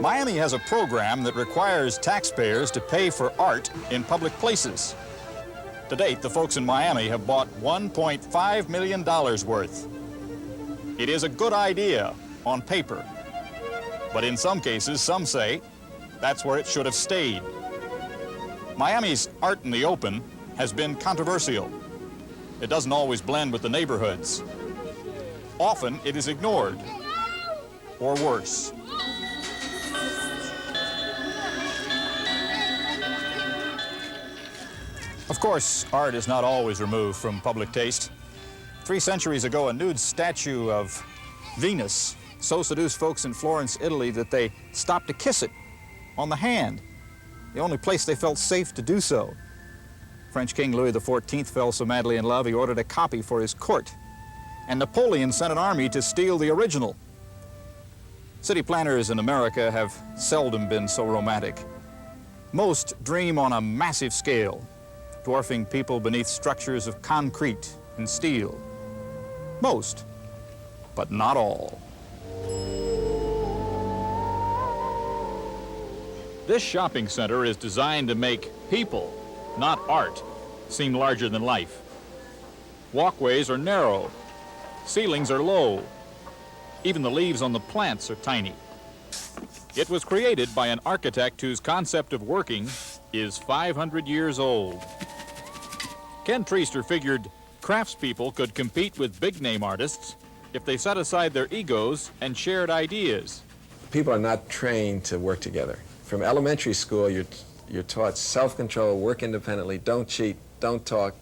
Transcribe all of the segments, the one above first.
Miami has a program that requires taxpayers to pay for art in public places. To date, the folks in Miami have bought $1.5 million worth. It is a good idea on paper, but in some cases, some say that's where it should have stayed. Miami's art in the open has been controversial. It doesn't always blend with the neighborhoods. Often it is ignored, or worse. Of course, art is not always removed from public taste. 3 centuries ago, a nude statue of Venus so seduced folks in Florence, Italy, that they stopped to kiss it on the hand, the only place they felt safe to do so. French King Louis XIV fell so madly in love, he ordered a copy for his court, and Napoleon sent an army to steal the original. City planners in America have seldom been so romantic. Most dream on a massive scale, dwarfing people beneath structures of concrete and steel. Most, but not all. This shopping center is designed to make people, not art, seem larger than life. Walkways are narrow, ceilings are low, even the leaves on the plants are tiny. It was created by an architect whose concept of working is 500 years old. Ken Treaster figured craftspeople could compete with big-name artists if they set aside their egos and shared ideas. People are not trained to work together. From elementary school, you're taught self-control, work independently, don't cheat, don't talk,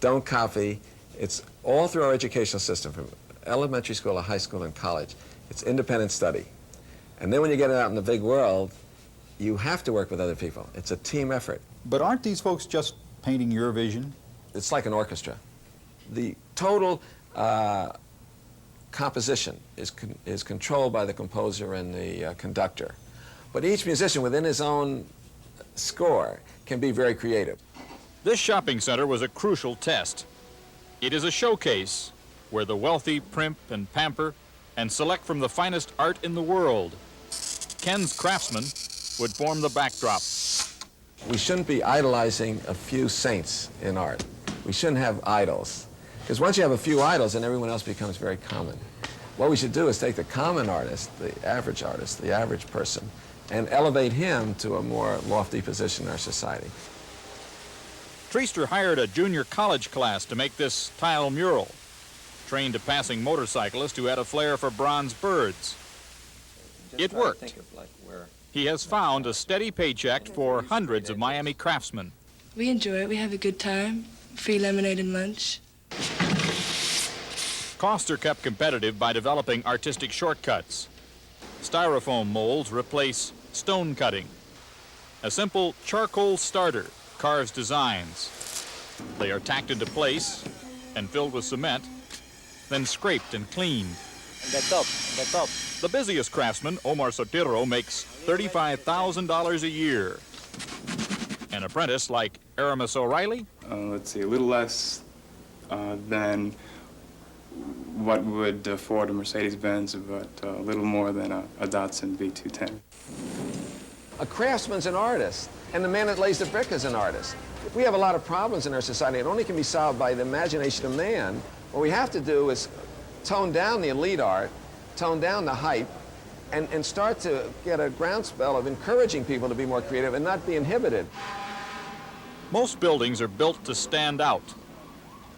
don't copy. It's all through our educational system, from elementary school to high school and college. It's independent study. And then when you get out in the big world, you have to work with other people. It's a team effort. But aren't these folks just painting your vision? It's like an orchestra. The total composition is controlled by the composer and the conductor. But each musician within his own score can be very creative. This shopping center was a crucial test. It is a showcase where the wealthy primp and pamper and select from the finest art in the world. Ken's craftsmen would form the backdrop. We shouldn't be idolizing a few saints in art. We shouldn't have idols. Because once you have a few idols, then everyone else becomes very common. What we should do is take the common artist, the average person, and elevate him to a more lofty position in our society. Treaster hired a junior college class to make this tile mural, trained a passing motorcyclist who had a flair for bronze birds. It worked. He has found a steady paycheck for hundreds of Miami craftsmen. We enjoy it. We have a good time. Free lemonade and lunch. Costs are kept competitive by developing artistic shortcuts. Styrofoam molds replace stone cutting. A simple charcoal starter carves designs. They are tacked into place and filled with cement, then scraped and cleaned. The busiest craftsman, Omar Sotero, makes $35,000 a year. An apprentice like Aramis O'Reilly? Let's see, a little less than what would afford a Mercedes-Benz, but a little more than a Dotson V210. A craftsman's an artist, and the man that lays the brick is an artist. We have a lot of problems in our society. It only can be solved by the imagination of man. What we have to do is tone down the elite art, tone down the hype, and start to get a groundswell of encouraging people to be more creative and not be inhibited. Most buildings are built to stand out.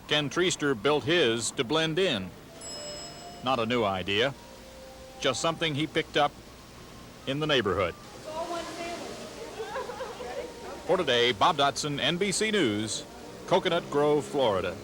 Ken Treaster built his to blend in. Not a new idea, just something he picked up in the neighborhood. For today, Bob Dotson, NBC News, Coconut Grove, Florida.